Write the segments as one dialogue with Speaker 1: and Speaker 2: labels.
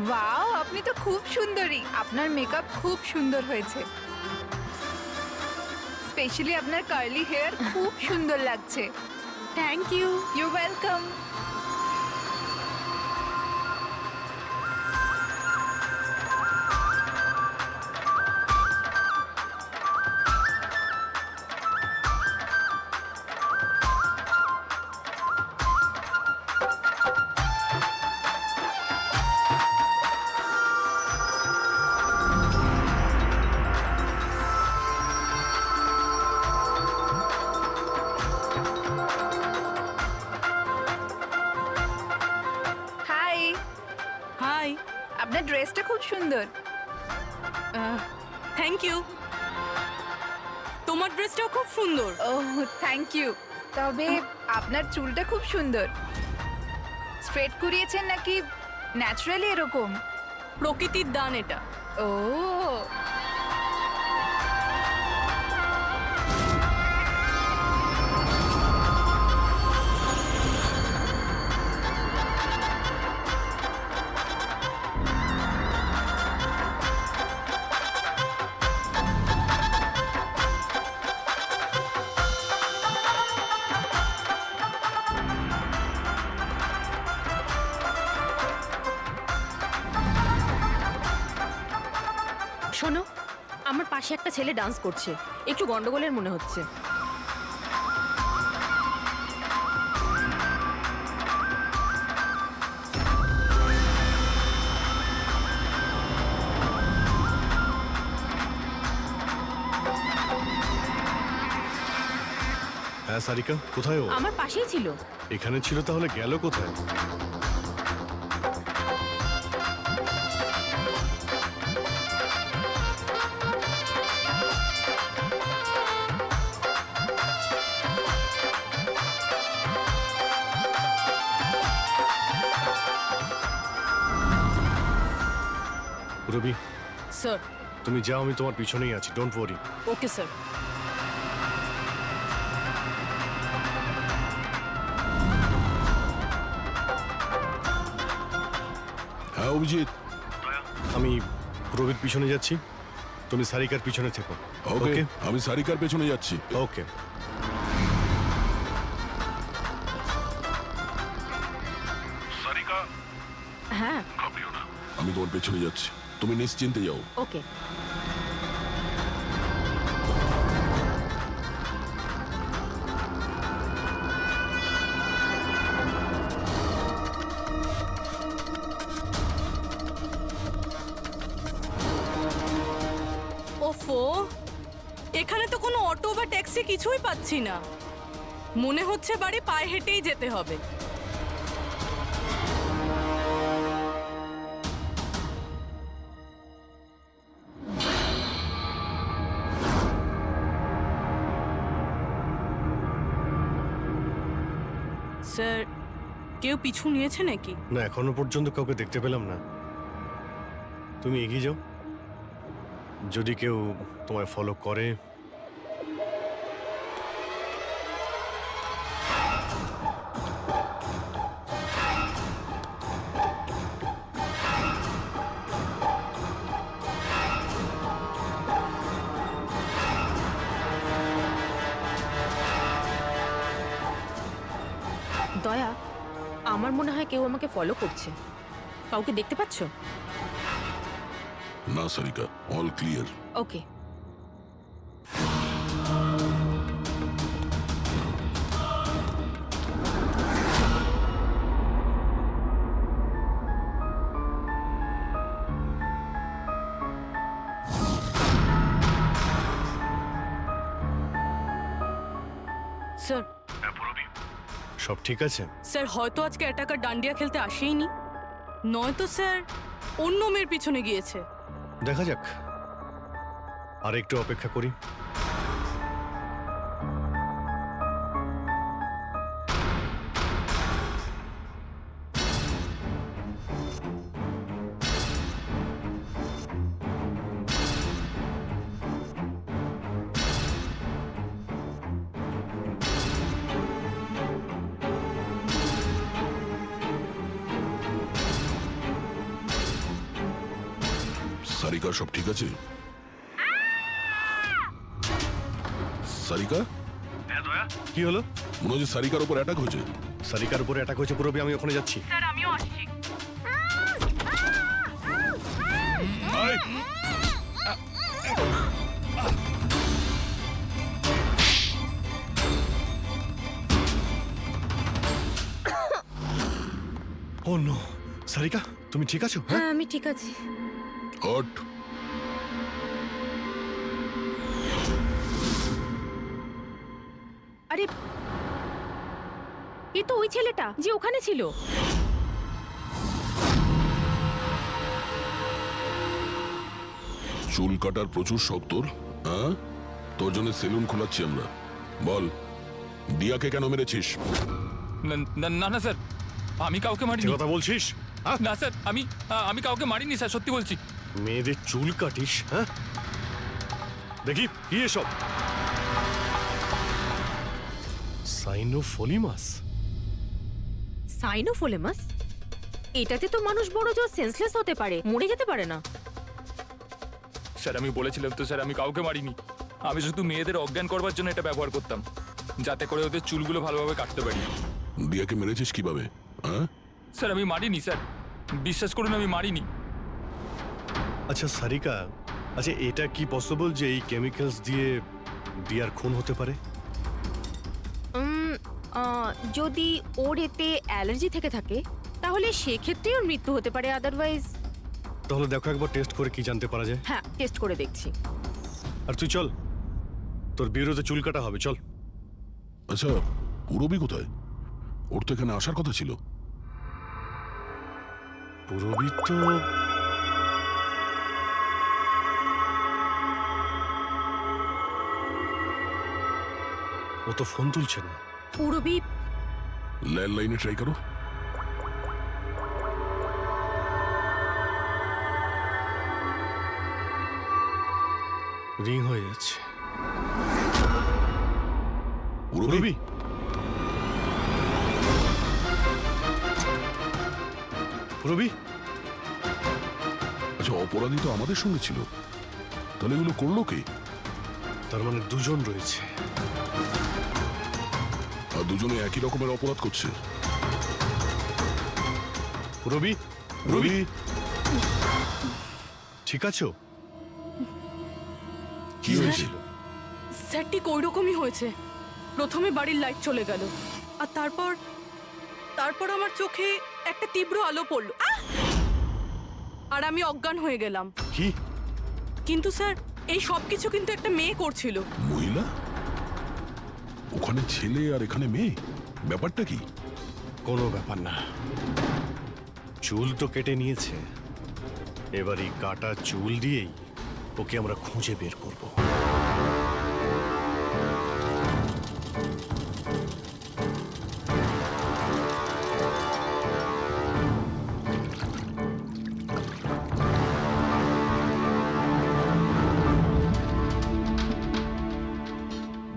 Speaker 1: Wow, আপনি তো খুব সুন্দরী। আপনার মেকআপ খুব সুন্দর হয়েছে। স্পেশালি আপনার কার্লি হেয়ার খুব সুন্দর লাগছে।
Speaker 2: Thank you.
Speaker 1: You welcome. Hi,
Speaker 2: hi.
Speaker 1: আপনার ড্রেসটা খুব সুন্দর।
Speaker 2: Thank you. তোমার ড্রেসটাও খুব সুন্দর।
Speaker 1: Oh, thank you. তবে আপনার চুলটা খুব সুন্দর। স্ট্রেট করিয়েছেন নাকি ন্যাচারালি এরকম?
Speaker 2: প্রকৃতির দান এটা।
Speaker 1: ও,
Speaker 2: শোনো, আমার পাশে একটা ছেলে ডান্স করছে, একটু গন্ডগোলের মনে হচ্ছে।
Speaker 3: হ্যাঁ সারিকা, কোথায় ও?
Speaker 2: আমার পাশেই ছিল।
Speaker 3: এখানে ছিল, তাহলে গেল কোথায়? রবি,
Speaker 2: স্যার।
Speaker 3: তুমি যাও, আমি তোমার পিছনেই আছি, ডোন্ট ওয়ারি।
Speaker 2: Okay sir.
Speaker 4: হ্যাঁ অভিজিৎ,
Speaker 3: আমি রবির পিছনে যাচ্ছি, তুমি সারিকার পিছনে থেকো।
Speaker 4: ওকে। আমি সারিকার পেছনে যাচ্ছি।
Speaker 3: ওকে।
Speaker 4: সারিকা,
Speaker 2: হ্যাঁ।
Speaker 4: ঘাবড়িও না, আমি তোমার পেছনে যাচ্ছি, তুমি নিশ্চিন্তে যাও।
Speaker 2: ওকে। ওফো, এখানে তো কোনো অটো বা ট্যাক্সি কিছুই পাচ্ছি না। মনে হচ্ছে বাড়ি পায়ে হেঁটেই যেতে হবে। স্যার, কেউ পিছু নিয়েছে নাকি?
Speaker 3: না, এখনো পর্যন্ত কাউকে দেখতে পেলাম না। তুমি এগিয়ে যাও, যদি কেউ তোমায় ফলো করে।
Speaker 2: দয়া, আমার মনে হয় কেউ আমাকে ফলো করছে। কাউকে দেখতে পাচ্ছ?
Speaker 4: না সারিকা, অল ক্লিয়ার।
Speaker 2: ওকে। স্যার।
Speaker 3: সব ঠিক আছে?
Speaker 2: স্যার, হয়তো আজকে অ্যাটাকার ডান্ডিয়া খেলতে আসেইনি, নয়তো স্যার অন্য মেয়ের পিছনে গিয়েছে।
Speaker 3: দেখা যাক, আর একটু অপেক্ষা করি।
Speaker 4: সারিকা সব ঠিক আছে? সারিকা,
Speaker 3: কি হলো?
Speaker 4: মনে হচ্ছে সারিকার উপর অ্যাটাক হয়েছে।
Speaker 3: সারিকার উপরে অ্যাটাক হয়েছে পুরবি, আমি ওখানে যাচ্ছি।
Speaker 2: স্যার আমিও আসছি।
Speaker 4: আয়!
Speaker 3: ও নো, সারিকা তুমি ঠিক আছো? হ্যাঁ,
Speaker 5: হ্যাঁ আমি ঠিক আছি।
Speaker 4: হট!
Speaker 5: আরে এ তো ওই ছেলেটা যে ওখানে ছিল।
Speaker 4: চুল কাটার প্রচুর শখ তোর, হ্যাঁ? তোর জন্য সেলুন খোলাচ্ছি আমরা। বল, দিয়াকে কেন মেরেছিস?
Speaker 6: না না না না স্যার, আমি কাউকে
Speaker 3: ঠিক
Speaker 6: মারিনি।
Speaker 3: কথা বলছিস? হ্যাঁ,
Speaker 6: না স্যার, আমি কাউকে মারিনি স্যার, সত্যি বলছি।
Speaker 3: মেয়েদের চুল কাটিস? হ্যাঁ, দেখি কি এসব? সাইনোফোলিমাস?
Speaker 5: সাইনোফোলেমাস? এটাতে তো মানুষ বড় জোর সেন্সলেস হতে পারে, মরে যেতে পারে না।
Speaker 6: স্যার আমি বলেছিলাম তো স্যার, আমি কাউকে মারিনি। আমি শুধু মেয়েদের অজ্ঞান করবার জন্য এটা ব্যবহার করতাম, যাতে করে ওদের চুলগুলো ভালোভাবে কাটতে পারি।
Speaker 4: দিয়াকে মেরেছিস কিভাবে, হ্যাঁ?
Speaker 6: স্যার আমি মারিনি স্যার, বিশ্বাস করুন আমি মারিনি।
Speaker 3: আচ্ছা সারিকা, আচ্ছা এটা কি পসিবল যে এই কেমিক্যালস দিয়ে দিয়ার খুন হতে পারে?
Speaker 5: যদি ওর এতে অ্যালার্জি থেকে থাকে তাহলে সেক্ষেত্রে ওর মৃত্যু হতে পারে, আদারওয়াইজ।
Speaker 3: তাহলে দেখো একবার টেস্ট করে কি জানতে পারা যায়।
Speaker 5: হ্যাঁ টেস্ট করে দেখছি।
Speaker 3: আর তুই চল, তোর বিরুদ্ধে চুল কাটা হবে, চল।
Speaker 4: আচ্ছা, পুরবি কোথায়? ওর তো এখানে আসার কথা ছিল।
Speaker 3: পুরবি তো ও তো ফোন তুলছে না।
Speaker 5: পুরবি
Speaker 4: ল্যান্ডলাইনে ট্রাই করো।
Speaker 3: রিং হয়ে যাচ্ছে।
Speaker 4: পুরবি,
Speaker 3: পুরবি, পুরবি,
Speaker 4: আচ্ছা অপরাধী তো আমাদের সঙ্গে ছিল, তাহলে এগুলো করলো কে?
Speaker 3: তার মানে দুজন রয়েছে।
Speaker 4: আর দুজনে একই রকমের অপরাধ করছে।
Speaker 3: পুরবি, পুরবি, ঠিক আছো?
Speaker 4: কি হয়েছিল?
Speaker 2: স্যার ঠিক ওই রকমই হয়েছে। প্রথমে বাড়ির লাইট চলে গেল, আর তারপর আমার চোখে একটা তীব্র আলো পড়লো। আর আমি অজ্ঞান হয়ে গেলাম।
Speaker 3: কি?
Speaker 2: কিন্তু স্যার এই সব কিছু কিন্তু একটা মেয়ে করছিল।
Speaker 4: মহিলা? ওখানে ছেলে আর এখানে মেয়ে, ব্যাপারটা কি?
Speaker 3: কোনো ব্যাপার না, চুল তো কেটে নিয়েছে, এবার এই কাটা চুল দিয়েই ওকে আমরা খুঁজে বের করব।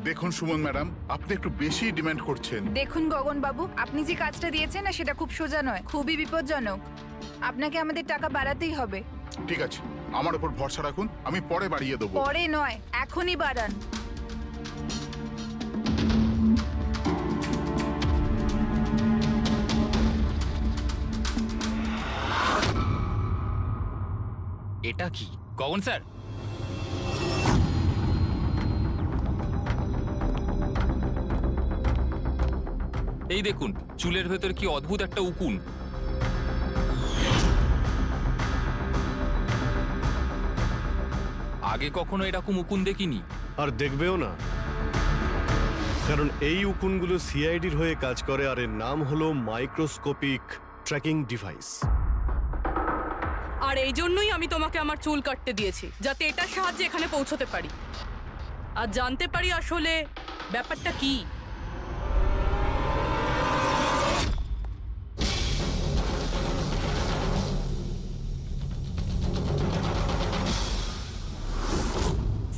Speaker 7: দেখুন সুমন ম্যাডাম, আপনি একটু বেশি ডিমান্ড করছেন।
Speaker 1: দেখুন গগন বাবু, আপনি যে কাজটা দিয়েছেন না সেটা খুব সোজা নয়, খুবই বিপজ্জনক। আপনাকে আমাদের টাকা বাড়াতেই হবে।
Speaker 7: ঠিক আছে, আমার উপর ভরসা রাখুন, আমি পরে বাড়িয়ে দেবো।
Speaker 1: পরে নয়, এখনই বাড়ান।
Speaker 6: এটা কি গগন স্যার? এই দেখুন, চুলের ভেতর কি অদ্ভুত একটা উকুন। আগে কখনো এরকম উকুন দেখিনি।
Speaker 3: আর দেখবেও না, কারণ এই উকুনগুলো সিআইডির হয়ে কাজ করে, আর এর নাম হলো মাইক্রোস্কোপিক ট্র্যাকিং ডিভাইস।
Speaker 2: আর এই জন্যই আমি তোমাকে আমার চুল কাটতে দিয়েছি, যাতে এটার সাহায্যে এখানে পৌঁছতে পারি আর জানতে পারি আসলে ব্যাপারটা কি।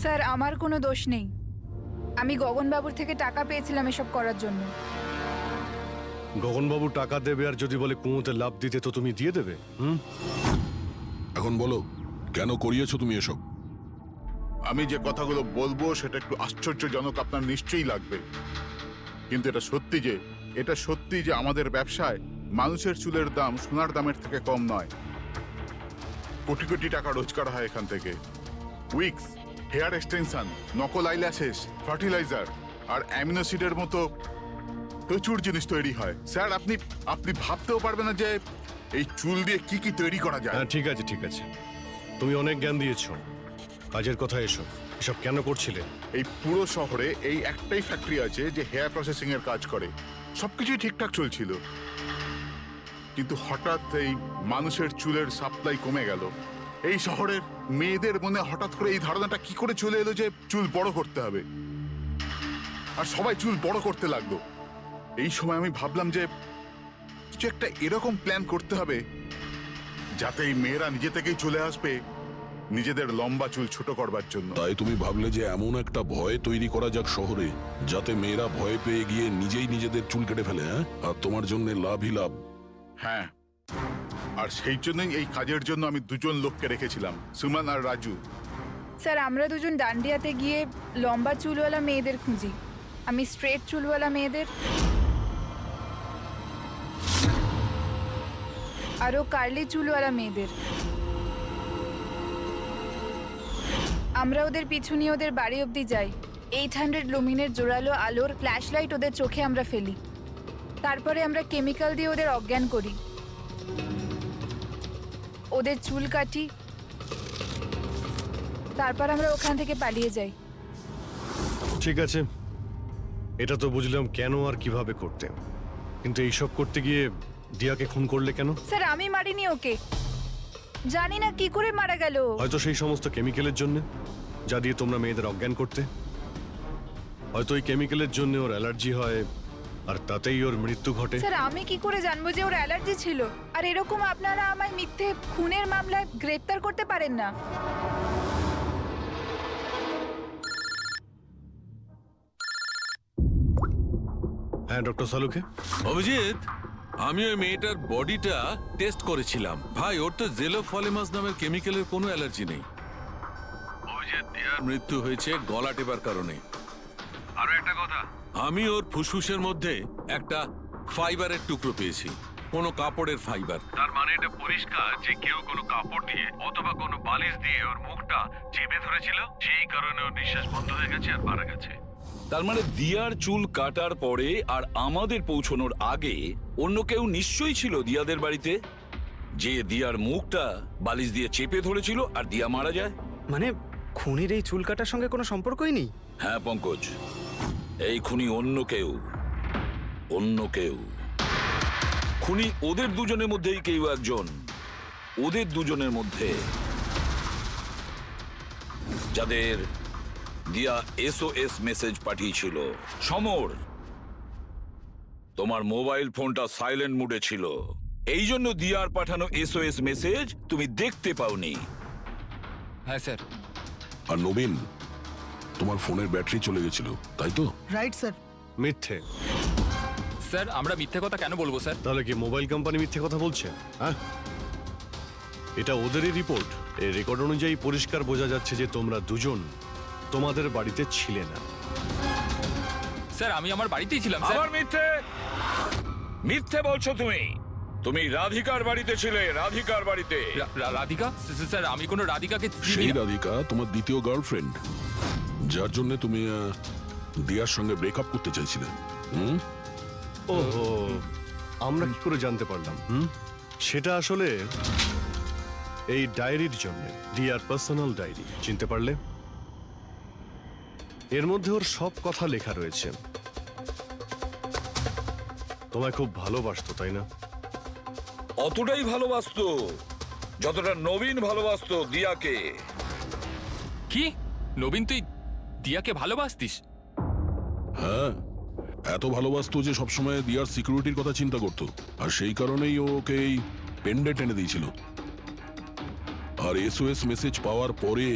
Speaker 1: স্যার আমার কোনো দোষ নেই, আমি গগন বাবুর থেকে টাকা পেয়েছিলাম এসব করার জন্য।
Speaker 3: গগনবাবু টাকা দেবে, আর যদি বলে কুয়োতে লাভ দিতে তো তুমি দিয়ে দেবে?
Speaker 4: এখন বলো কেন করিয়েছো তুমি এসব?
Speaker 7: আমি যে কথাগুলো বলবো সেটা একটু আশ্চর্যজনক আপনার নিশ্চয়ই লাগবে, কিন্তু এটা সত্যি যে আমাদের ব্যবসায় মানুষের চুলের দাম সোনার দামের থেকে কম নয়। কোটি কোটি টাকা রোজগার হয় এখান থেকে। উইক্স, হেয়ার এক্সটেনশন, নকল আইল্যাশেস, ফার্টিলাইজার আর অ্যামিনোসিডের মতো প্রচুর জিনিস তৈরি হয়। স্যার, আপনি ভাবতেও পারবেন না যে এই চুল দিয়ে কি কি তৈরি করা যায়।
Speaker 3: হ্যাঁ, ঠিক আছে ঠিক আছে, তুমি অনেক জ্ঞান দিয়েছো, কাজের কথা এসো। এসব কেন করছিলে?
Speaker 7: এই পুরো শহরে এই একটাই ফ্যাক্টরি আছে যে হেয়ার প্রসেসিং এর কাজ করে। সবকিছুই ঠিকঠাক চলছিল, কিন্তু হঠাৎ এই মানুষের চুলের সাপ্লাই কমে গেল। এই শহরের মেয়েদের মনে হঠাৎ করে এই ধারণাটা কি করে চলে এলো যে চুল বড় করতে হবে, আর সবাই চুল বড় করতে লাগলো। এই সময় আমি ভাবলাম যে কিছু একটা এরকম প্ল্যান করতে হবে যাতে এই মেয়েরা নিজে থেকেই চলে আসবে নিজেদের লম্বা চুল ছোট করবার জন্য।
Speaker 4: তাই তুমি ভাবলে যে এমন একটা ভয় তৈরি করা যাক শহরে, যাতে মেয়েরা ভয় পেয়ে গিয়ে নিজেই নিজেদের চুল কেটে ফেলে, হ্যাঁ? আর তোমার জন্য লাভই লাভ।
Speaker 7: হ্যাঁ, আর সেই জন্যই এই কাজের জন্য আমি দুজন লোককে রেখেছিলাম, সুমন আর রাজু।
Speaker 1: স্যার, আমরা দুজন ডান্ডিয়াতে গিয়ে লম্বা চুলওয়ালা মেয়েদের খুঁজি। আমি স্ট্রেট চুলওয়ালা মেয়েদের, আরও কার্লি চুলওয়ালা মেয়েদের। আমরা ওদের পিছু নিয়ে ওদের বাড়ি অবধি যাই। 800 লুমিনের জোরালো আলোর ফ্ল্যাশ লাইট ওদের চোখে আমরা ফেলি। তারপরে আমরা কেমিক্যাল দিয়ে ওদের অজ্ঞান করি, ওদের চুল কাটি, তারপর আমরা ওখান থেকে পালিয়ে যাই।
Speaker 3: ঠিক আছে, এটা তো বুঝলাম কেন আর কিভাবে করতে, কিন্তু এইসব করতে গিয়ে দিয়াকে খুন করলে কেন?
Speaker 1: স্যার, আমি মারিনি ওকে, জানি না কি করে মারা গেল।
Speaker 3: হয়তো সেই সমস্ত কেমিক্যালের জন্য যা দিয়ে তোমরা মেয়েদের অজ্ঞান করতে। হয়তো ওই কেমিক্যালের জন্য ওর অ্যালার্জি হয়, আর তাতেই ওর মৃত্যু ঘটে।
Speaker 1: স্যার, আমি কি করে জানবো যে ওর অ্যালার্জি ছিল? আর এরকম আপনারা আমায় মিথ্যে খুনের মামলায় গ্রেফতার করতে পারেন না।
Speaker 3: হ্যাঁ, ডক্টর সালুকে।
Speaker 8: অভিজিৎ, আমি ওই মেয়েটার বডিটা টেস্ট করেছিলাম। ভাই, ওর তো জেলোফলিমাস নামের কেমিক্যালের কোনো অ্যালার্জি নেই। অভিজিৎ, দিয়ার মৃত্যু হয়েছে গলা টেপার কারণে। আরো একটা কথা, আমি ওর ফুসফুসের মধ্যে একটা ফাইবারের টুকরো পেয়েছি, কোনো কাপড়ের ফাইবার। তার মানে এটা পরিষ্কার যে কেউ কোনো কাপড় দিয়ে অথবা কোনো বালিশ দিয়ে ওর মুখটা চেপে ধরেছিল, সেই কারণে ওর নিঃশ্বাস বন্ধ হয়ে গেছে আর মারা গেছে।
Speaker 9: তার মানে দিয়ার চুল কাটার পরে আর আমাদের পৌঁছানোর আগে অন্য কেউ নিশ্চয়ই ছিল দিয়াদের বাড়িতে, যে দিয়ার মুখটা বালিশ দিয়ে চেপে ধরেছিল আর দিয়া মারা যায়।
Speaker 10: মানে খুনির এই চুল কাটার সঙ্গে কোনো সম্পর্কই নেই?
Speaker 9: হ্যাঁ পঙ্কজ, এই খুনি অন্য কেউ। খুনি ওদের দুজনের মধ্যেই কেউ একজন, ওদের দুজনের মধ্যে যাদের দিয়া SOS মেসেজ পাঠিয়েছিল। সমর, তোমার মোবাইল ফোনটা সাইলেন্ট মুডে ছিল, এই জন্য দিয়ার পাঠানো SOS মেসেজ তুমি দেখতে পাওনি।
Speaker 6: হ্যাঁ স্যার।
Speaker 4: আর নবীন, তোমার ফোনের ব্যাটারি চলে গেছিল, তাই তো?
Speaker 10: Right sir.
Speaker 3: মিথ্যে।
Speaker 6: স্যার, আমরা মিথ্যে কথা কেন বলবো স্যার?
Speaker 3: তাহলে কি মোবাইল কোম্পানি মিথ্যে কথা বলছে? হ্যাঁ, এটা ওদেরই রিপোর্ট। এই রেকর্ড অনুযায়ী পরিষ্কার বোঝা যাচ্ছে যে তোমরা দুজন তোমাদের বাড়িতে ছিলে না।
Speaker 6: স্যার, আমি আমার বাড়িতেই ছিলাম স্যার।
Speaker 9: আবার মিথ্যে বলছো তুমি। তুমি রাধিকার বাড়িতে ছিলে, রাধিকার বাড়িতে।
Speaker 6: রাধিকা? স্যার, আমি কোনো রাধিকাকে চিনি
Speaker 4: সেই
Speaker 6: না।
Speaker 4: রাধিকা তোমার দ্বিতীয় গার্লফ্রেন্ড, যার জন্য তুমি দিয়ার সঙ্গে ব্রেকআপ করতে চাইছিলে।
Speaker 3: ওহো, আমরা কি করে জানতে পারলাম? সেটা আসলে এই ডায়েরির জন্য, দিয়ার পার্সোনাল ডায়েরি। চিনতে পারলে? এর মধ্যে ওর সব কথা লেখা রয়েছে। তোমায় খুব ভালোবাসতো, তাই না?
Speaker 9: অতটাই ভালোবাসতো যতটা নবীন ভালোবাসতো দিয়াকে।
Speaker 6: কি? নবীন, তুই দিয়াকে ভালোবাসতিস?
Speaker 4: হ্যাঁ, এত ভালোবাসতো যে সবসময় দিয়ার সিকিউরিটির কথা চিন্তা করতো, আর সেই কারণেই ও ওকে এই পেন্ডেন্ট এনে দিয়েছিল। আর SOS মেসেজ পাওয়ার পরে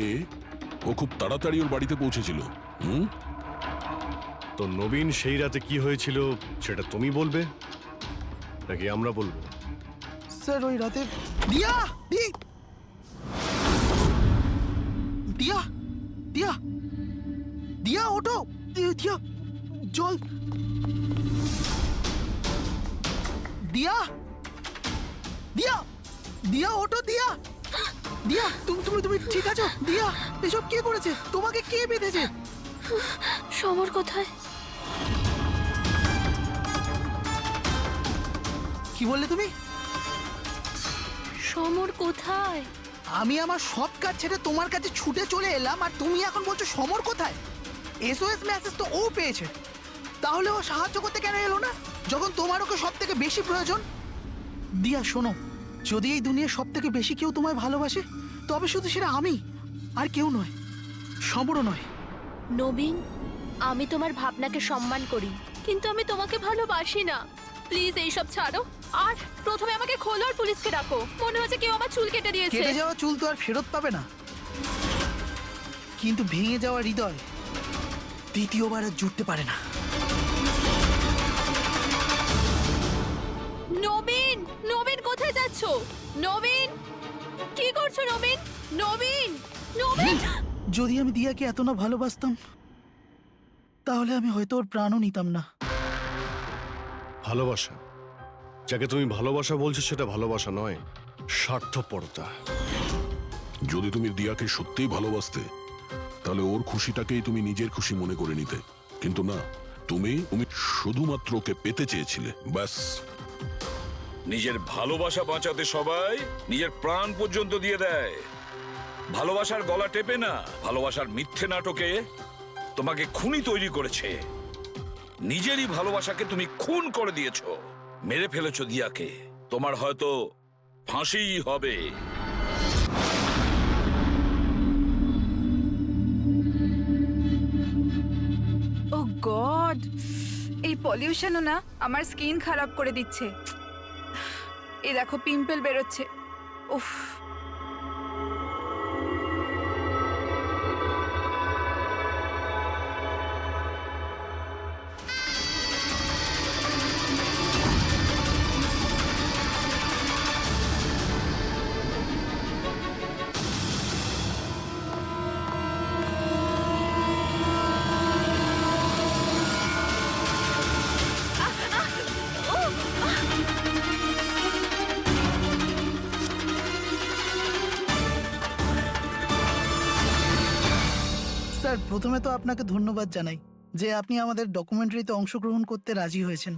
Speaker 4: ও খুব তাড়াতাড়ি ওর বাড়িতে পৌঁছেছিল।
Speaker 3: তো নবীন, সেই রাতে কি হয়েছিল সেটা তুমি বলবে নাকি আমরা বলবো?
Speaker 10: স্যার, ওই রাতে
Speaker 11: দিয়া দিয়া ওঠো, দিয়া জল, দিয়া দিয়া দিয়া ওঠো, দিয়া দিয়া তুমি তুমি তুমি ঠিক আছো? দিয়া এসব কে করেছে? তোমাকে কে বেঁধেছে?
Speaker 5: সমর কোথায়?
Speaker 11: কি বললে তুমি?
Speaker 5: সমর কোথায়?
Speaker 11: আমি আমার সব কাজ ছেড়ে তোমার কাছে ছুটে চলে এলাম, আর তুমি এখন বলছো সমর কোথায়? এসওএস মেসেজ তো ও পেয়েছে, তাহলে ও সাহায্য করতে কেন এলো না যখন তোমার ওকে সব থেকে বেশি প্রয়োজন? দিয়া শোনো, যদি এই দুনিয়ার সব থেকে বেশি কেউ তোমায় ভালোবাসে, তবে শুধু সেটা আমি, আর কেউ নয়, সমরও নয়।
Speaker 5: নবীন, আমি তোমার ভাবনাকে সম্মান করি, কিন্তু আমি তোমাকে ভালোবাসি না। প্লিজ এইসব ছাড়ো, আর প্রথমে আমাকে খোলো আর পুলিশকে ডাকো। মনে হচ্ছে কেউ আমার চুল কেটে দিয়েছে।
Speaker 11: কেটে যাওয়া চুল তো আর ফেরত পাবে না, কিন্তু ভেঙে যাওয়া হৃদয় দ্বিতীয়বার আর জুটতে পারে না।
Speaker 5: নবীন, নবীন কোথায় যাচ্ছো? নবীন, কি করছো নবীন? নবীন, নবীন!
Speaker 11: যদি আমি দিয়াকে এত না ভালোবাসতাম, তাহলে আমি হয়তো ওর প্রাণও নিতাম না।
Speaker 3: ভালোবাসা, যাকে তুমি ভালোবাসা বলছো সেটা ভালোবাসা নয়, স্বার্থপরতা।
Speaker 4: যদি তুমি দিয়াকে সত্যিই ভালোবাসতে, তাহলে ওর খুশিটাকেই তুমি নিজের খুশি মনে করে নিতে, কিন্তু না, তুমি তুমি শুধুমাত্র ওকে পেতে চেয়েছিলে, ব্যাস।
Speaker 9: নিজের ভালোবাসা বাঁচাতে সবাই নিজের প্রাণ পর্যন্ত দিয়ে দেয়। ভালোবাসার গলা টেপে না, ভালোবাসার মিথ্যে নাটকে তোমাকে খুনি তৈরি করেছে। নিজেরই ভালোবাসাকে তুমি খুন করে দিয়েছো, মেরে ফেলেছো দিয়াকে। তোমার হয়তো ফাঁসিই হবে।
Speaker 1: ও গড, এই পলিউশনও না আমার স্কিন খারাপ করে দিচ্ছে। এই দেখো পিম্পল বেরোচ্ছে। উফ।
Speaker 11: স্যার, প্রথমে তো আপনাকে ধন্যবাদ জানাই যে আপনি আমাদের ডকুমেন্টারিতে অংশগ্রহণ করতে রাজি হয়েছেন।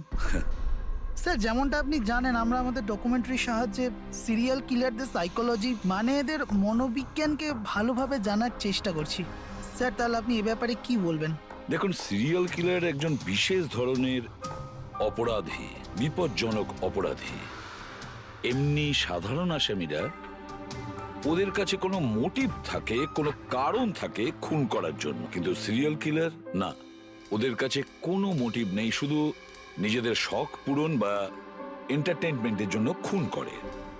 Speaker 11: স্যার, যেমনটা আপনি জানেন, আমরা আমাদের ডকুমেন্টারির সাহায্যে সিরিয়াল কিলারদের সাইকোলজি, মানে এদের মনোবিজ্ঞানকে ভালোভাবে জানার চেষ্টা করছি। স্যার, তাহলে আপনি এ ব্যাপারে কি বলবেন?
Speaker 9: দেখুন, সিরিয়াল কিলার একজন বিশেষ ধরনের অপরাধী, বিপজ্জনক অপরাধী। এমনি সাধারণ আসামিরা, ওদের কাছে কোনো মোটিভ থাকে, কোনো কারণ থাকে খুন করার জন্য, কিন্তু সিরিয়াল কিলার না, ওদের কাছে কোনো মোটিভ নেই, শুধু নিজেদের শখ পূরণ বা এন্টারটেইনমেন্টের জন্য খুন করে।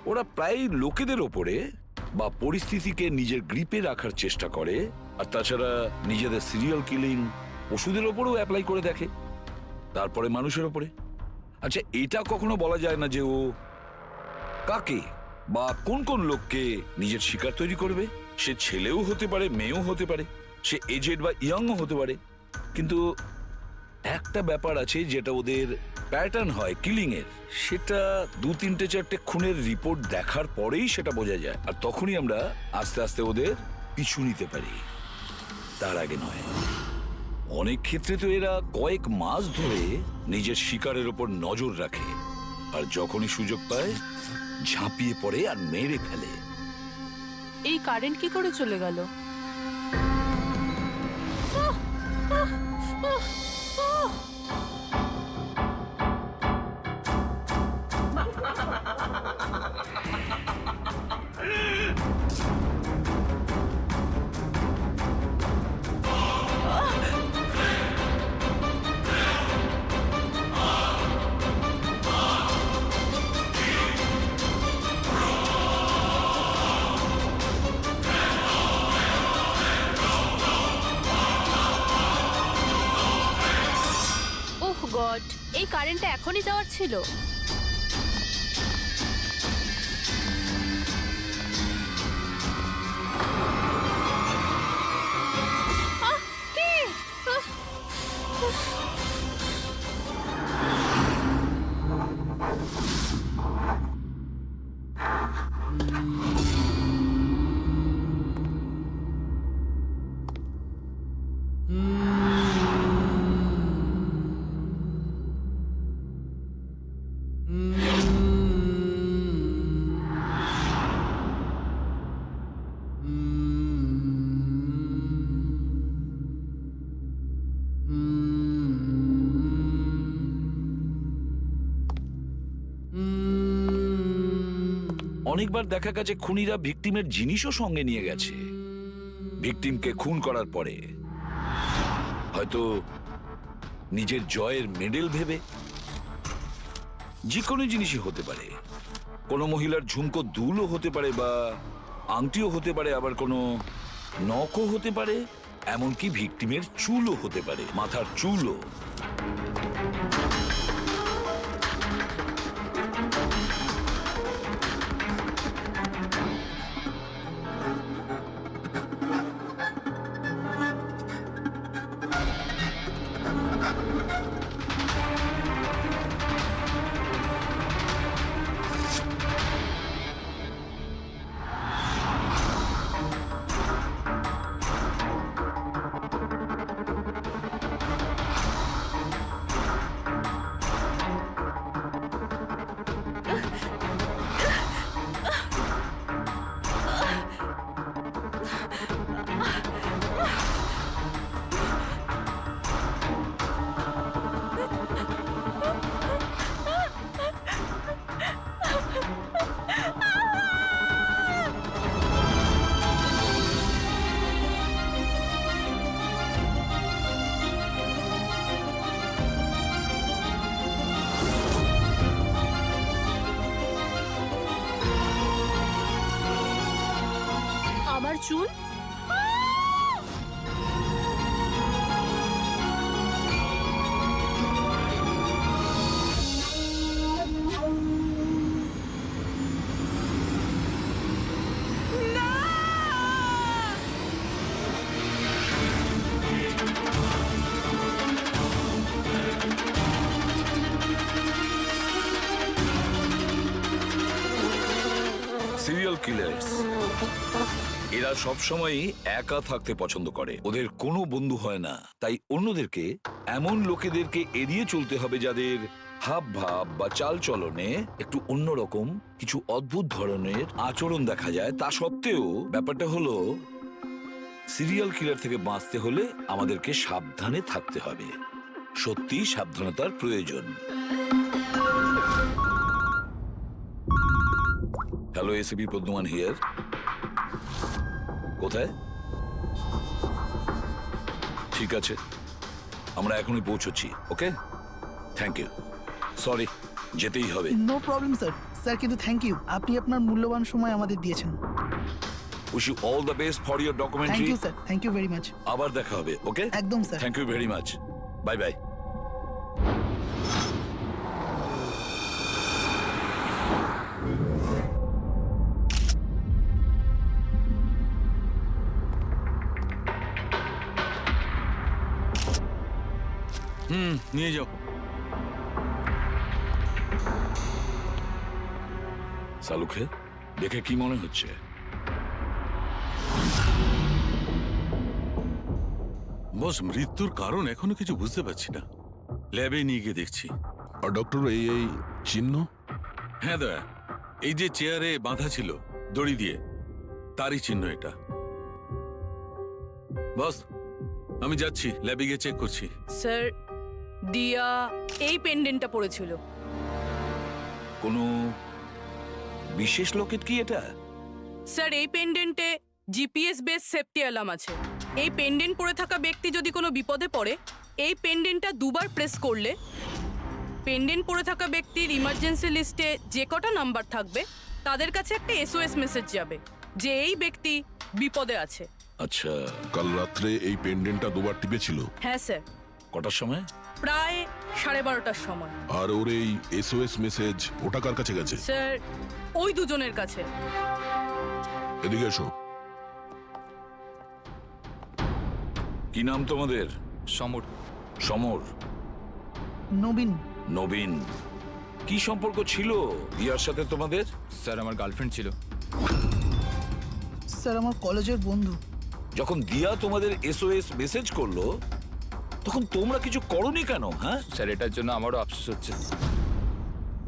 Speaker 9: ওরা প্রায় লোকেদের ওপরে বা পরিস্থিতিকে নিজের গ্রিপে রাখার চেষ্টা করে, আর তাছাড়া নিজেদের সিরিয়াল কিলিং ওষুধের ওপরেও অ্যাপ্লাই করে দেখে, তারপরে মানুষের ওপরে। আচ্ছা, এটা কখনো বলা যায় না যে ও কাকে বা কোন কোন লোককে নিজের শিকার তৈরি করবে। সে ছেলেও হতে পারে, মেয়েও হতে পারে, সে এজেড বা ইয়াংও হতে পারে, কিন্তু একটা ব্যাপার আছে যেটা ওদের প্যাটার্ন হয় কিলিং এর, সেটা 2-3-4টে খুনের রিপোর্ট দেখার পরেই সেটা বোঝা যায়, আর তখনই আমরা আস্তে আস্তে ওদের পিছু নিতে পারি, তার আগে নয়। অনেক ক্ষেত্রে তো এরা কয়েক মাস ধরে নিজের শিকারের ওপর নজর রাখে, আর যখনই সুযোগ পায় ঝাঁপিয়ে পড়ে আর মেরে ফেলে।
Speaker 2: এই কারেন্ট কি করে চলে গেল?
Speaker 5: ওহ গড, এই কারেন্টটা এখনই যাওয়ার ছিল।
Speaker 9: অনেকবার দেখা গেছে খুনিরা ভিকটিমের জিনিসও সঙ্গে নিয়ে গেছে। ভিকটিমকে খুন করার পরে হয়তো নিজের জয়ের মেডেল ভেবে। যে কোনো জিনিসই হতে পারে, কোনো মহিলার ঝুমকো দুলও হতে পারে, বা আংটিও হতে পারে, আবার কোনো নখও হতে পারে, এমনকি ভিকটিমের চুলও হতে পারে, মাথার চুলও।
Speaker 5: আমার চুল?
Speaker 9: সিরিয়াল কিলার্স এরা সবসময়ই একা থাকতে পছন্দ করে। ওদের কোনো বন্ধু হয় না। তাই অন্যদেরকে, এমন লোকেদেরকে এড়িয়ে চলতে হবে যাদের হাব ভাব বা চাল চলনে একটু অন্যরকম, কিছু অদ্ভুত ধরনের আচরণ দেখা যায়। তা সত্ত্বেও ব্যাপারটা হলো, সিরিয়াল কিলার থেকে বাঁচতে হলে আমাদেরকে সাবধানে থাকতে হবে। সত্যি সাবধানতার প্রয়োজন। Hello, ACP Padmaman here. কোথায়? ঠিক আছে, আমরা এখনই পৌঁছচ্ছি। Okay, thank you. সরি, যেতেই হবে।
Speaker 11: No problem sir. স্যার কিন্তু থ্যাংক ইউ, আপনি আপনার মূল্যবান সময় আমাদের দিয়েছেন।
Speaker 9: Wish you all the best for your
Speaker 11: thank
Speaker 9: documentary.
Speaker 11: You sir, thank you very much.
Speaker 9: আবার দেখা হবে। ওকে,
Speaker 11: একদম sir.
Speaker 9: Thank you very much. Bye bye.
Speaker 8: নিয়ে যাও।
Speaker 9: সালুকে দেখে কি মনে হচ্ছে?
Speaker 8: বস, মৃত্যুর কারণ এখনো কিছু বুঝতে পারছি না। ল্যাবে নিয়ে গিয়ে দেখছি।
Speaker 4: আর ডক্টর, এই চিহ্ন?
Speaker 8: হ্যাঁ দয়া, এই যে চেয়ারে বাঁধা ছিল দড়ি দিয়ে, তারই চিহ্ন এটা। বস, আমি যাচ্ছি, ল্যাবে গিয়ে চেক করছি।
Speaker 2: স্যার, দিয়া এই পেন্ডেন্টটা পড়েছিল।
Speaker 9: কোনো বিশেষ লোকের কি এটা?
Speaker 2: স্যার, এই পেন্ডেন্টে জিপিএস বেস সেফটি অ্যালার্ম আছে। এই পেন্ডেন্ট পরে থাকা ব্যক্তি যদি কোনো বিপদে পড়ে, এই পেন্ডেন্টটা দুবার প্রেস করলে পেন্ডেন্ট পরে থাকা ব্যক্তির ইমার্জেন্সি লিস্টে যে কটা নাম্বার থাকবে তাদের কাছে একটা এসওএস মেসেজ যাবে যে এই ব্যক্তি বিপদে আছে।
Speaker 9: আচ্ছা,
Speaker 4: কাল রাত্রে এই পেন্ডেন্টটা দুবার টিপেছিল?
Speaker 2: হ্যাঁ স্যার,
Speaker 9: কটার সময়?
Speaker 2: প্রায় 12:30টার সময়।
Speaker 4: আর ওর এই এসওএস মেসেজ ওটা কার কাছে গেছে?
Speaker 2: স্যার, ওই দুজনের কাছে।
Speaker 4: এদিকে এসো।
Speaker 9: কি নাম তোমাদের?
Speaker 6: সমর।
Speaker 9: সমর।
Speaker 11: নবীন।
Speaker 9: নবীন। কি সম্পর্ক ছিল দিয়ার সাথে তোমাদের?
Speaker 6: স্যার, আমার গার্লফ্রেন্ড ছিল।
Speaker 11: স্যার, আমার কলেজের বন্ধু।
Speaker 9: যখন দিয়া তোমাদের এসওএস মেসেজ করলো তখন তোমরা কিছু করনি কেন? হ্যাঁ
Speaker 6: স্যার, এটার জন্য আমারও আফসোস হচ্ছে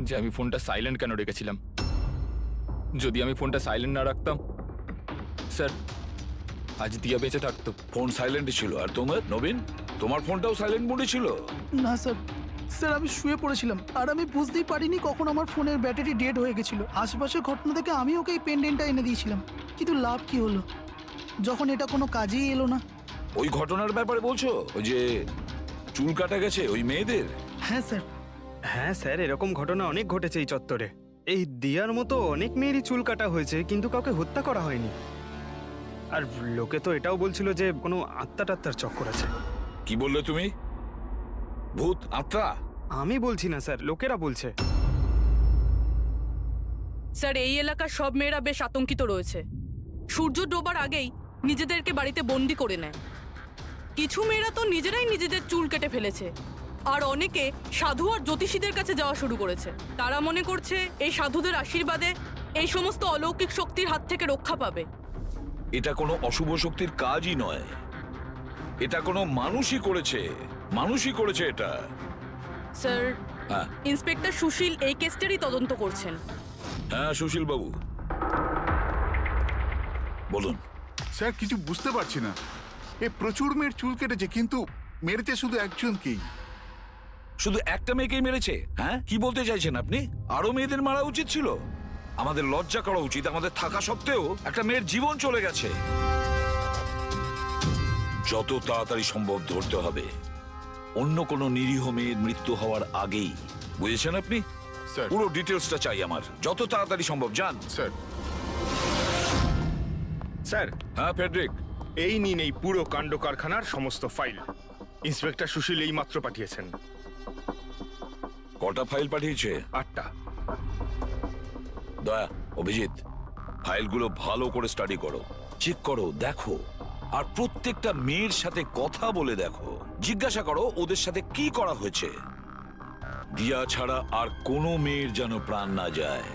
Speaker 6: যে আমি ফোনটা সাইলেন্ট কেন রেখেছিলাম। যদি আমি ফোনটা সাইলেন্ট না রাখতাম, স্যার, আজ দিয়া বেঁচে থাকতো।
Speaker 9: ফোন সাইলেন্ট ছিল। আর তোমার নবীন, তোমার ফোনটাও সাইলেন্ট মোডে ছিল?
Speaker 11: না স্যার, স্যার আমি শুয়ে পড়েছিলাম আর আমি বুঝতেই পারিনি কখন আমার ফোনের ব্যাটারি ডেড হয়ে গেছিল। আশেপাশের ঘটনা থেকে আমি ওকে এই পেন্ডেন্টটা এনে দিয়েছিলাম, কিন্তু লাভ কি হলো যখন এটা কোনো কাজেই এলো না।
Speaker 9: ওই ঘটনার ব্যাপারে বলছো? ওই যে চুল কাটা গেছে ওই মেয়েদের?
Speaker 11: হ্যাঁ স্যার।
Speaker 10: হ্যাঁ স্যার, এরকম ঘটনা অনেক ঘটেছে এই চত্বরে। এই দিয়ার মতো অনেক মেয়েরই চুল কাটা হয়েছে, কিন্তু কাউকে হত্যা করা হয়নি। আর লোকে তো এটাও বলছিল যে কোনো আত্মা টাত্মার চক্কর আছে।
Speaker 9: কি বললে তুমি? ভূত, আত্মা?
Speaker 10: আমি বলছি না স্যার, লোকেরা বলছে।
Speaker 2: স্যার এই এলাকার সব মেয়েরা বেশ আতঙ্কিত রয়েছে। সূর্য ডোবার আগেই নিজেদেরকে বাড়িতে বন্দি করে নেয়। কিছু মেয়েরা তো নিজেরাই নিজেদের চুল কেটে ফেলেছে, আর অনেকে সাধু আর জ্যোতিষীদের কাছে যাওয়া শুরু করেছে। তারা মনে করছে এই সাধুদের আশীর্বাদে এই সমস্ত অলৌকিক শক্তির হাত থেকে রক্ষা পাবে।
Speaker 9: এটা কোনো অশুভ শক্তির কাজই নয়, এটা কোনো মানুষই করেছে এটা।
Speaker 2: স্যার,
Speaker 9: হ্যাঁ
Speaker 2: ইন্সপেক্টর সুশীল এই কেসটারই তদন্ত করছেন।
Speaker 9: হ্যাঁ সুশীল বাবু বলুন।
Speaker 7: স্যার কিছু বুঝতে পারছি না, এ প্রচুর মেয়ের চুল কেটেছে কিন্তু মেরেছে শুধু একজনকেই।
Speaker 9: শুধু একটা মেয়েকেই মেরেছে? হ্যাঁ কি বলতে চাইছেন আপনি? আরো মেয়েদের মারা উচিত ছিল? আমাদের লজ্জা করা উচিত, আমাদের থাকা সত্ত্বেও একটা মেয়ের জীবন চলে গেছে। যত তাড়াতাড়ি সম্ভব ধরতে হবে অন্য কোনো নিরীহ মেয়ের মৃত্যু হওয়ার আগেই। বুঝেছেন আপনি?
Speaker 7: স্যার।
Speaker 9: পুরো ডিটেলসটা চাই আমার, যত তাড়াতাড়ি সম্ভব। যান।
Speaker 7: স্যার।
Speaker 12: স্যার,
Speaker 9: হ্যাঁ ফেডরিক।
Speaker 12: এই নিন এই পুরো কাণ্ড কারখানার সমস্ত ফাইল। ইন্সপেক্টর সুশীল এই মাত্র পাঠিয়েছেন।
Speaker 9: কটা ফাইল পাঠিয়েছে?
Speaker 12: 8টা।
Speaker 9: দয়া, অভিজিৎ, ফাইলগুলো ভালো করে স্টাডি করো, চেক করো, দেখো, আর প্রত্যেকটা মেয়ের সাথে কথা বলে দেখো। জিজ্ঞাসা করো ওদের সাথে কি করা হয়েছে। দিয়া ছাড়া আর কোনো মেয়ের যেন প্রাণ না যায়।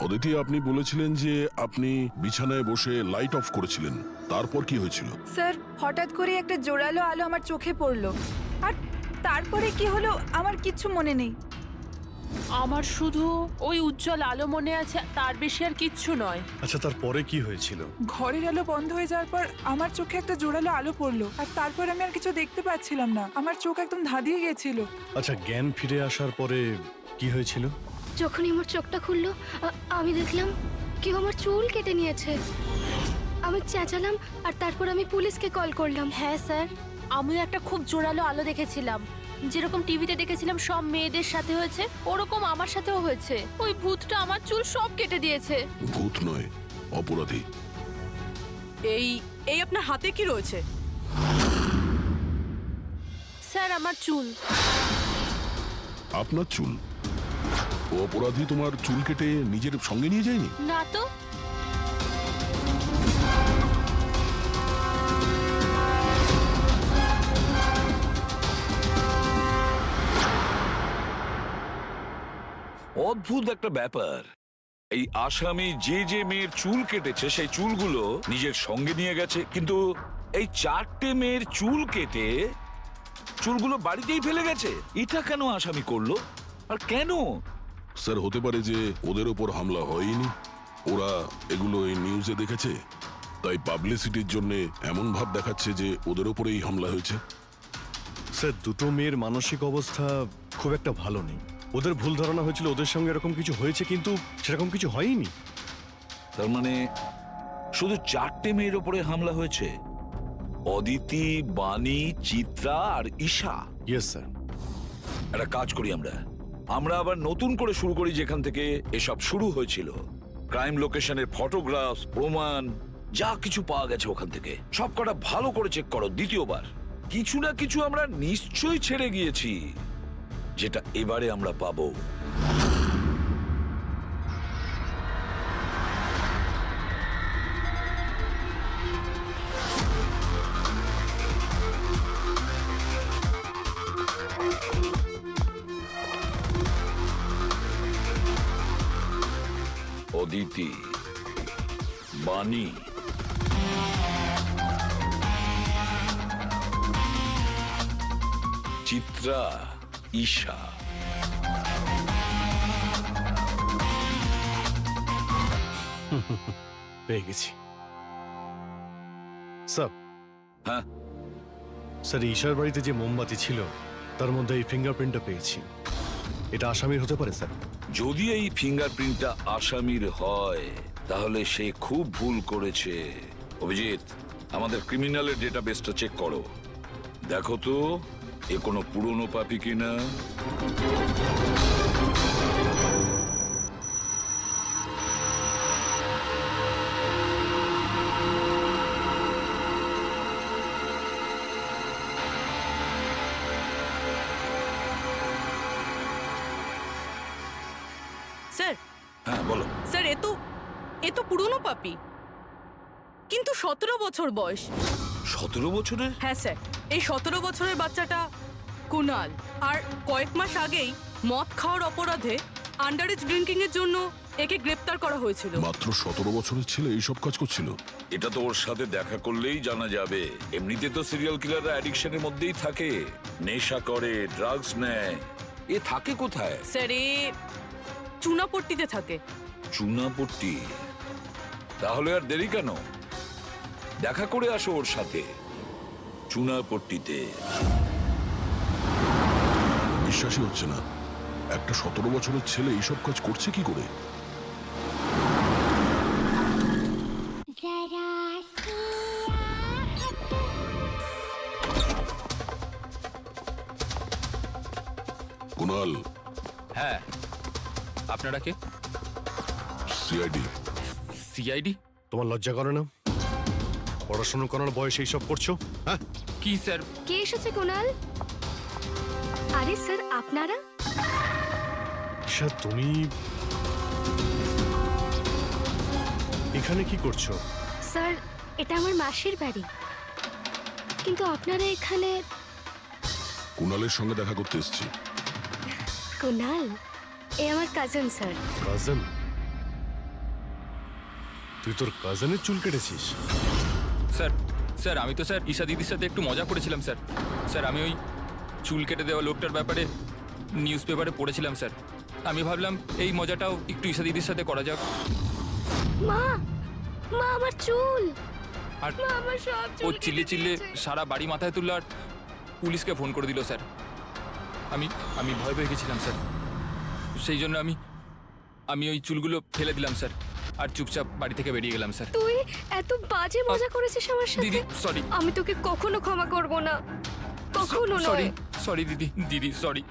Speaker 4: অদিতি, আপনি বলেছিলেন যে আপনি বিছানায় বসে লাইট অফ করেছিলেন, তারপর কি হয়েছিল?
Speaker 1: স্যার হঠাৎ করে একটা জোরালো আলো আমার চোখে পড়লো, আর তারপরে কি হলো আমার কিচ্ছু মনে নেই।
Speaker 5: আমার শুধু ওই উজ্জ্বল আলো মনে আছে, তার বেশি আর কিচ্ছু নয়।
Speaker 3: আচ্ছা তারপরে কি হয়েছিল?
Speaker 1: ঘরের আলো বন্ধ হয়ে যাওয়ার পর আমার চোখে একটা জোরালো আলো পড়লো, আর তারপর আমি আর কিছু দেখতে পাচ্ছিলাম না। আমার চোখ একদম ধাঁধিয়ে গেছিল।
Speaker 3: আচ্ছা জ্ঞান ফিরে আসার পরে কি হয়েছিল?
Speaker 5: যখনই আমার চোখটা খুললো আমি দেখলাম কেউ আমার চুল কেটে নিয়েছে। আমি চেঁচালাম আর তারপর আমি পুলিশকে কল করলাম। হ্যাঁ স্যার, আমিও একটা খুব জোরালো আলো দেখেছিলাম, যেরকম টিভিতে দেখেছিলাম সব মেয়েদের সাথে হয়েছে, ওরকম আমার সাথেও হয়েছে। ওই ভূতটা আমার চুল সব কেটে দিয়েছে।
Speaker 4: ভূত নয়, অপরাধী।
Speaker 2: এই এই আপনার হাতে কি রয়েছে?
Speaker 5: স্যার আমার চুল।
Speaker 4: আপনার চুল? ও অপরাধী তোমার চুল কেটে নিজের সঙ্গে নিয়ে যায়নি?
Speaker 5: না তো।
Speaker 9: অদ্ভুত একটা ব্যাপার, এই আসামি যে যে মেয়ের চুল কেটেছে সেই চুলগুলো নিজের সঙ্গে নিয়ে গেছে, কিন্তু এই 4টে মেয়ের চুল কেটে চুলগুলো বাড়িতেই ফেলে গেছে। এটা কেন আসামি করলো আর কেন?
Speaker 4: স্যার, হতে পারে যে ওদের ওপর হামলা হয়নি, ওরা এগুলো এই নিউজে দেখেছে, তাই পাবলিসিটির জন্য এমন ভাব দেখাচ্ছে যে ওদের ওপরেই হামলা হয়েছে।
Speaker 3: স্যার দুটো মেয়ের মানসিক অবস্থা খুব একটা ভালো নেই। ওদের ভুল ধারণা হয়েছিল ওদের সঙ্গে এরকম কিছু হয়েছে, কিন্তু সেরকম কিছু হয়নি।
Speaker 9: তার মানে শুধু 4টে মেয়ের ওপরে হামলা হয়েছে? অদিতি, বাণী, চিত্রা আর ঈশা।
Speaker 3: Yes sir.
Speaker 9: একটা কাজ করি আমরা আবার নতুন করে শুরু করি যেখান থেকে এসব শুরু হয়েছিল। ক্রাইম লোকেশনের ফটোগ্রাফ, প্রমাণ, যা কিছু পাওয়া গেছে ওখান থেকে সব কটা ভালো করে চেক করো দ্বিতীয়বার। কিছু না কিছু আমরা নিশ্চয়ই ছেড়ে গিয়েছি, যেটা এবারে আমরা পাবো। অদিতি, বাণী, চিত্রা, ঈশা।
Speaker 3: পেয়ে গেছি স্যার।
Speaker 9: হ্যাঁ
Speaker 3: স্যার ঈশার বাড়িতে যে মোমবাতি ছিল তার মধ্যে এই ফিঙ্গারপ্রিন্টটা পেয়েছি। এটা আসামির হতে পারে স্যার।
Speaker 9: যদি এই ফিঙ্গারপ্রিন্টটা আসামির হয় তাহলে সে খুব ভুল করেছে। অভিজিৎ, আমাদের ক্রিমিনালের ডেটাবেসটা চেক করো, দেখো তো এ কোনো পুরনো পাপি কিনা।
Speaker 2: স্যার
Speaker 9: হ্যাঁ বলো।
Speaker 2: স্যার এ তো পুরনো পাপি, কিন্তু 17 বছর বয়স।
Speaker 9: 17 বছরের?
Speaker 2: হ্যাঁ স্যার, এই 17 বছরের বাচ্চাটা কুনাল। আর কয়েক মাস আগেই মদ খাওয়ার অপরাধে আন্ডার এজ ড্রিঙ্কিং এর জন্য একে গ্রেপ্তার করা হয়েছিল।
Speaker 4: মাত্র 17 বছরের ছেলে এইসব কাজ করছিল?
Speaker 9: এটা তো ওর সাথে দেখা করলেই জানা যাবে। এমনিতে তো সিরিয়াল কিলাররা অ্যাডিকশনের মধ্যেই থাকে, নেশা করে, ড্রাগস নেয়। এ থাকে কোথায়?
Speaker 2: স্যার এ চুনাপট্টিতে থাকে।
Speaker 9: চুনাপট্টি? তাহলে আর দেরি কেন, দেখা করে আসো ওর সাথে চুনাপট্টিতে।
Speaker 4: বিশ্বাসই হচ্ছে না, একটা 17 বছরের ছেলে এইসব কাজ করছে কি করে? কুনাল।
Speaker 6: হ্যাঁ, আপনারা কে?
Speaker 4: সিআইডি।
Speaker 6: সিআইডি?
Speaker 3: তোমার লজ্জা করে না? পড়াশোনা করার বয়সে এইসব করছো? হ্যাঁ,
Speaker 6: কি স্যার?
Speaker 5: কে এসেছে কুনাল? আরে স্যার আপনারা?
Speaker 3: স্যার তুমি এখানে কি করছো?
Speaker 5: স্যার এটা আমার মাসির বাড়ি, কিন্তু আপনারা এখানে?
Speaker 4: কুনালের সঙ্গে দেখা করতে এসেছি।
Speaker 5: কুনাল এ আমার কাজিন স্যার।
Speaker 3: কাজিন? তুই তোর কাজিনের চুল কেটেছিস?
Speaker 6: স্যার স্যার আমি তো স্যার ঈশা দিদির সাথে একটু মজা করেছিলাম স্যার। স্যার আমি ওই চুল কেটে দেওয়া লোকটার ব্যাপারে নিউজ পেপারে পড়েছিলাম স্যার। আমি ভাবলাম এই মজাটাও একটু ঈশা দিদির সাথে করা যাক।
Speaker 5: মা, মা আমার চুল,
Speaker 6: আর
Speaker 5: মা আমার সব
Speaker 6: ও
Speaker 5: চুল
Speaker 6: চিল্লে
Speaker 5: কেটে
Speaker 6: চিল্লে
Speaker 5: দিয়েছে।
Speaker 6: সারা বাড়ি মাথায় তুললো আর পুলিশকে ফোন করে দিল স্যার। আমি ভয় পেয়ে গেছিলাম স্যার, সেই জন্য আমি ওই চুলগুলো ফেলে দিলাম স্যার, আর চুপচাপ বাড়ি থেকে বেরিয়ে গেলাম স্যার।
Speaker 5: তুই এত বাজে মজা করেছিস আমার সাথে।
Speaker 6: দিদি সরি।
Speaker 5: আমি তোকে কখনো ক্ষমা করব না, কখনো
Speaker 6: সরি
Speaker 5: নয়।
Speaker 6: সরি দিদি সরি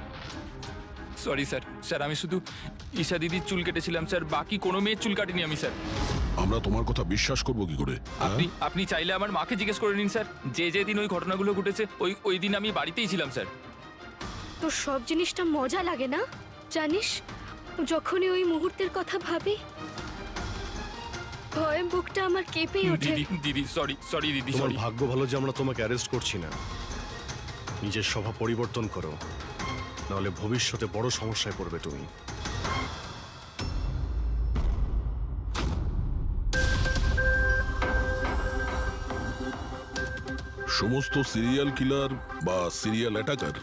Speaker 6: সরি স্যার। স্যার আমি শুধু ঈশা দিদির চুল কেটেছিলাম স্যার, বাকি কোনো মেয়ের চুল কাটিনি আমি স্যার।
Speaker 4: আমরা তোমার কথা বিশ্বাস করবো কি করে?
Speaker 6: আপনি চাইলে আমার মাকে জিজ্ঞেস করে নিন স্যার, যে দিন ওই ঘটনাগুলো ঘটেছে ওই দিন আমি বাড়িতেই ছিলাম স্যার।
Speaker 5: তোর সব জিনিসটা মজা লাগে না জানিস? যখনই ওই মুহূর্তের কথা ভাবি ভয়ে বুকটা আমার কেঁপে ওঠে।
Speaker 6: দিদি সরি দিদি
Speaker 3: তোমার
Speaker 6: সরি।
Speaker 3: ভাগ্য ভালো যে আমরা তোমাকে অ্যারেস্ট করছি না। নিজের স্বভাব পরিবর্তন করো, নাহলে ভবিষ্যতে বড় সমস্যায় পড়বে তুমি।
Speaker 4: সমস্ত সিরিয়াল কিলার বা সিরিয়াল অ্যাটাকার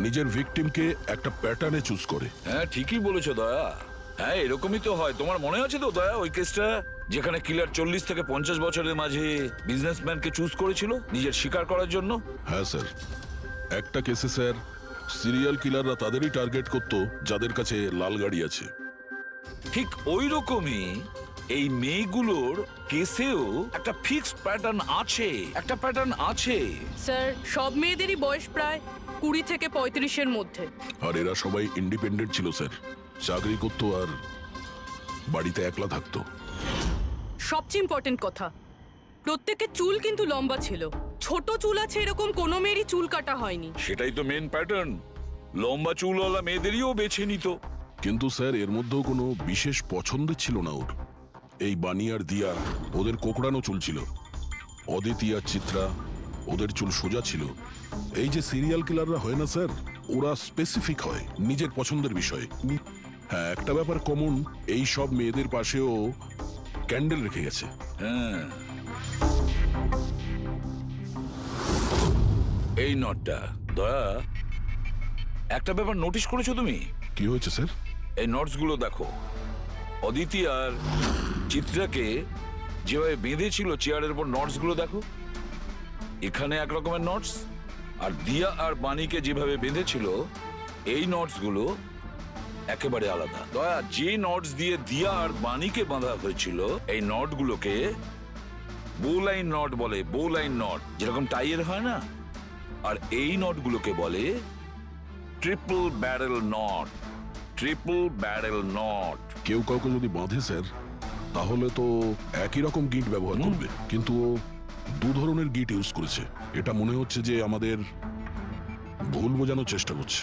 Speaker 4: নিজের ভিকটিমকে একটা প্যাটার্নে চুজ করে।
Speaker 9: হ্যাঁ ঠিকই বলেছো দয়া। হ্যাঁ এরকমই তো হয়। তোমার মনে আছে তো দয়া ওই কেসটা, যেখানে কিলার 40 থেকে 50 বছরের মাঝে বিজনেসম্যানকে চুজ করেছিল নিজের শিকার করার জন্য?
Speaker 4: হ্যাঁ স্যার, একটা কেসে স্যার সিরিয়াল কিলাররা তাদেরই টার্গেট করতো যাদের কাছে লাল গাড়ি আছে।
Speaker 9: ঠিক ওই রকমই এই মেয়েগুলোর কেসেও একটা ফিক্সড প্যাটার্ন আছে।
Speaker 2: স্যার সব মেয়েদেরই বয়স প্রায় 20 থেকে 35-এর মধ্যে।
Speaker 4: আর এরা সবাই ইন্ডিপেন্ডেন্ট ছিল স্যার, চাকরি করতো আর বাড়িতে একলা থাকতো।
Speaker 2: সবচেয়ে ইম্পর্টেন্ট কথা, প্রত্যেকের চুল কিন্তু লম্বা ছিল। ছোট চুল আছে এরকম কোনো মেয়েরই চুল কাটা হয়নি।
Speaker 9: সেটাই তো মেন প্যাটার্ন, লম্বা চুলওয়ালা মেয়েদেরইও বেছে নিত।
Speaker 4: কিন্তু স্যার এর মধ্যেও কোনো বিশেষ পছন্দের ছিল না ওর। এই বানি আর দিয়া ওদের কোকড়ানো চুল ছিল, অদিতি আর চিত্রা ওদের চুল সোজা ছিল। এই যে সিরিয়াল কিলাররা হয় না স্যার, ওরা স্পেসিফিক হয় নিজের পছন্দের বিষয়ে। হ্যাঁ একটা ব্যাপার কমন, এই সব মেয়েদের পাশেও ক্যান্ডেল রেখে গেছে।
Speaker 9: হ্যাঁ এই নটটা দয়া, একটা ব্যাপার নোটিশ করেছো তুমি?
Speaker 4: কি হয়েছে স্যার?
Speaker 9: এই নটস গুলো দেখো, অদিতি আর চিত্রাকে যেভাবে বেঁধেছিল চেয়ারের উপর, নটস গুলো দেখো। এখানে এক রকমের নটস আর দিয়া আর বাণীকে যেভাবে বেঁধেছিল এই নটস গুলো একেবারে আলাদা। দয়া, যে নটস দিয়ে দিয়া আর বাণীকে বাঁধা হয়েছিল এই নট গুলোকে বোলাইন নট বলে। বোলাইন নট যেরকম টাইয়ের হয় না, আর এই নট গুলোকে বলে triple barrel not. Triple barrel not.
Speaker 4: কেউ কাউকে যদি বাঁধে স্যার, তাহলে তো একই রকম গিট ব্যবহার করবে, কিন্তু ও দু ধরনের গিট ইউজ করেছে। এটা মনে হচ্ছে যে আমাদের ভুল বোঝানোর চেষ্টা করছে,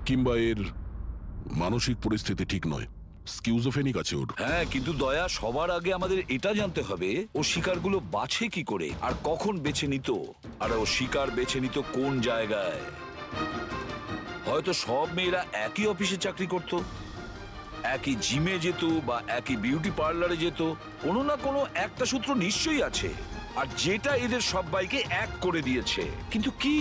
Speaker 4: কিংবা এর মানসিক পরিস্থিতি ঠিক নয়, স্কিউজোফেনিক আছে ওর।
Speaker 9: হ্যাঁ, কিন্তু দয়া, সবার আগে আমাদের এটা জানতে হবে ও শিকারগুলো বাছে কি করে আর কখন বেছে নিত, আর ও শিকার বেছে নিত কোন জায়গায়। হয়তো সব মেয়েরা একই অফিসে চাকরি করত, একই জিমে যেত বা একই বিউটি পার্লারে যেত। কোনো না কোনো একটা সূত্র নিশ্চয়ই আছে, আর যেটা এদের সবাইকে এক করে দিয়েছে। কিন্তু কি?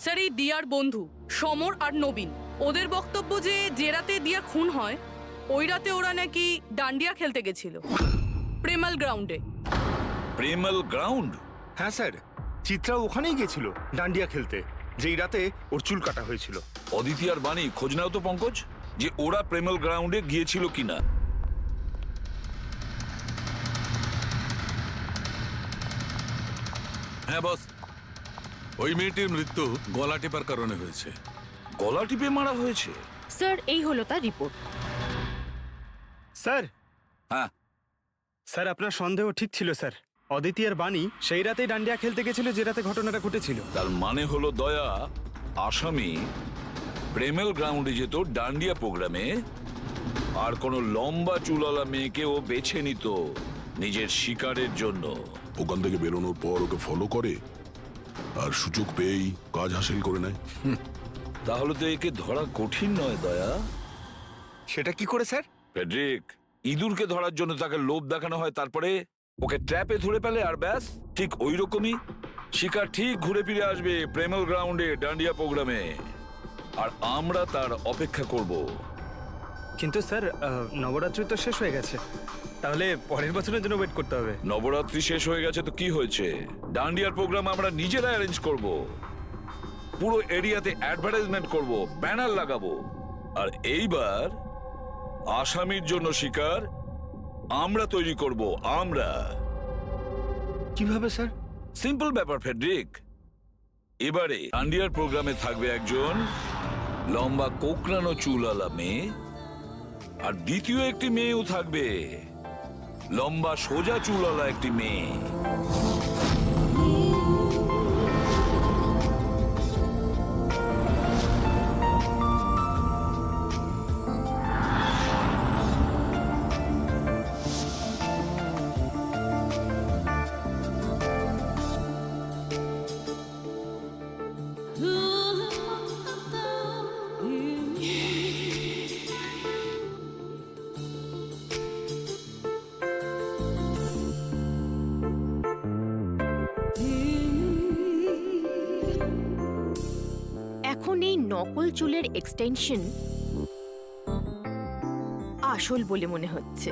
Speaker 2: স্যার, এই দিয়ার বন্ধু সমর আর নবীন, ওদের বক্তব্য যে রাতে দিয়া খুন হয় ওই রাতে ওরা নাকি ডান্ডিয়া খেলতে গেছিল প্রেমাল গ্রাউন্ডে।
Speaker 9: প্রেমাল গ্রাউন্ড?
Speaker 12: হ্যাঁ স্যার, চিত্রা ওখানেই গেছিল ডান্ডিয়া খেলতে, যেই রাতে ওর চুল কাটা হয়েছিল।
Speaker 9: অদিতি আর বাণী, খোঁজ নাও তো পঙ্কজ, যে ওরা প্রেমাল গ্রাউন্ডে গিয়েছিল কিনা।
Speaker 8: হ্যাঁ বস, ওই মেয়েটির মৃত্যু গলা টেপার কারণে হয়েছে।
Speaker 9: গলা টিপে মারা হয়েছে?
Speaker 5: স্যার, এই হলো তার রিপোর্ট।
Speaker 10: স্যার,
Speaker 9: হ্যাঁ
Speaker 10: স্যার আপনার সন্দেহ ঠিক ছিল স্যার। অদিতি আর বাণী সেই রাতেই ডান্ডিয়া খেলতে গেছিল যে রাতে ঘটনাটা ঘটেছিল।
Speaker 9: তার মানে হলো দয়া, আসামি প্রেমেল গ্রাউন্ডে যেত ডান্ডিয়া প্রোগ্রামে, আর কোন লম্বা চুলালা মেয়েকে ও বেছে নিত নিজের শিকারের জন্য।
Speaker 4: ওখান থেকে বেরোনোর পর ওকে ফলো করে আর সুযোগ পেয়েই কাজ হাসিল করে নেয়।
Speaker 9: তাহলে তো একে ধরা কঠিন নয় দয়া।
Speaker 12: সেটা কি করে স্যার?
Speaker 9: ফেডরিক, ইঁদুরকে ধরার জন্য তাকে লোভ দেখানো হয়, তারপরে ওকে ট্র্যাপে ধরে ফেলে, আর ব্যাস। ঠিক ওই রকমই শিকার ঠিক ঘুরে ফিরে আসবে প্রেমেল গ্রাউন্ডে ডান্ডিয়া প্রোগ্রামে, আর আমরা তার অপেক্ষা করব।
Speaker 10: কিন্তু স্যার, নবরাত্রি তো শেষ হয়ে গেছে, তাহলে পরের বছরের জন্য ওয়েট করতে হবে।
Speaker 9: নবরাত্রি শেষ হয়ে গেছে তো কি হয়েছে? ডান্ডিয়ার প্রোগ্রাম আমরা নিজেরা অ্যারেঞ্জ করব, পুরো এরিয়াতে অ্যাডভার্টাইজমেন্ট করব, ব্যানার লাগাবো, আর এইবার আসামির জন্য শিকার আমরা তৈরি করব। আমরা।
Speaker 12: কিভাবে স্যার?
Speaker 9: সিম্পল ব্যাপার ফেডরিক। এবারে ডান্ডিয়ার প্রোগ্রামে থাকবে একজন লম্বা কোকড়ানো চুলওয়ালা মেয়ে, আর দ্বিতীয় একটি মেয়েও থাকবে, লম্বা সোজা চুলওয়ালা একটি মেয়ে।
Speaker 5: এখন এই নকল চুলের এক্সটেনশন আসল বলে মনে হচ্ছে।